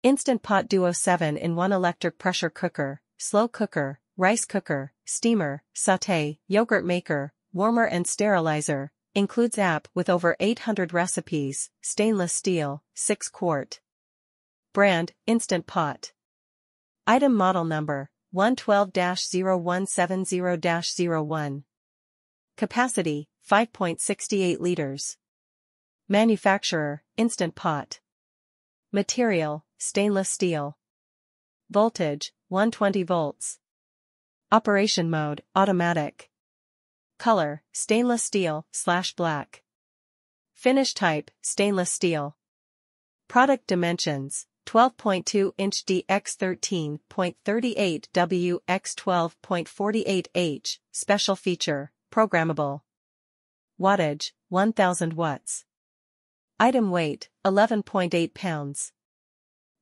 Instant Pot Duo 7-in-1 electric pressure cooker, slow cooker, rice cooker, steamer, sauté, yogurt maker, warmer and sterilizer. Includes app with over 800 recipes, stainless steel, 6 quart. Brand, Instant Pot. Item model number, 112-0170-01. Capacity, 5.68 liters. Manufacturer, Instant Pot. Material, stainless steel. Voltage, 120 volts. Operation mode, automatic. Color, stainless steel/black. Finish type, stainless steel. Product dimensions, 12.2-inch D x 13.38 W x 12.48 H, special feature, programmable. Wattage, 1000 watts. Item weight, 11.8 pounds.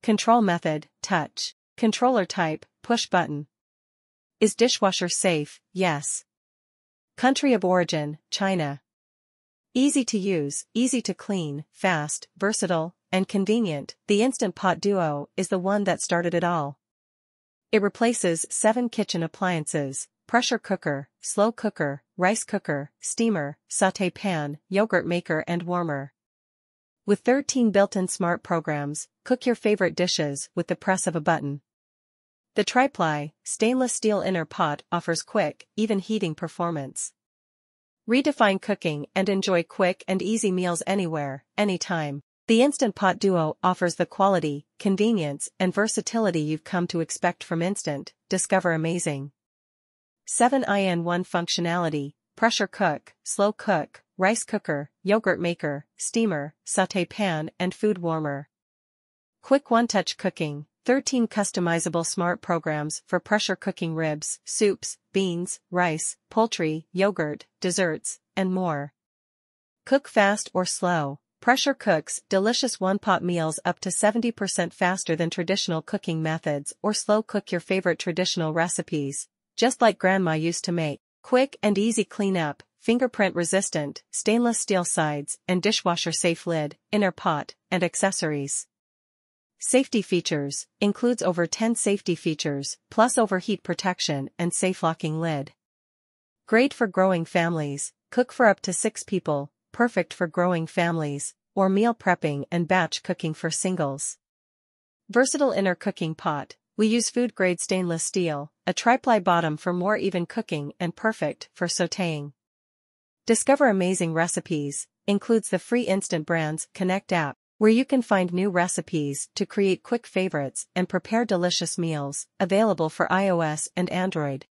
Control method, touch. Controller type, push button. Is dishwasher safe? Yes. Country of origin, China. Easy to use, easy to clean, fast, versatile, and convenient, the Instant Pot Duo is the one that started it all. It replaces 7 kitchen appliances: pressure cooker, slow cooker, rice cooker, steamer, sauté pan, yogurt maker and warmer. With 13 built-in smart programs, cook your favorite dishes with the press of a button. The tri-ply, stainless steel inner pot offers quick, even heating performance. Redefine cooking and enjoy quick and easy meals anywhere, anytime. The Instant Pot Duo offers the quality, convenience, and versatility you've come to expect from Instant. Discover amazing 7-in-1 functionality: pressure cook, slow cook, rice cooker, yogurt maker, steamer, sauté pan and food warmer. Quick one-touch cooking: 13 customizable smart programs for pressure cooking ribs, soups, beans, rice, poultry, yogurt, desserts, and more. Cook fast or slow. Pressure cooks delicious one-pot meals up to 70% faster than traditional cooking methods, or slow cook your favorite traditional recipes, just like Grandma used to make. Quick and easy cleanup, fingerprint-resistant, stainless steel sides and dishwasher-safe lid, inner pot, and accessories. Safety features, includes over 10 safety features, plus overheat protection and safe locking lid. Great for growing families, cook for up to 6 people, perfect for growing families, or meal prepping and batch cooking for singles. Versatile inner cooking pot, we use food-grade stainless steel, a tri-ply bottom for more even cooking and perfect for sautéing. Discover amazing recipes, includes the free Instant Brands Connect app, where you can find new recipes to create quick favorites and prepare delicious meals, available for iOS and Android.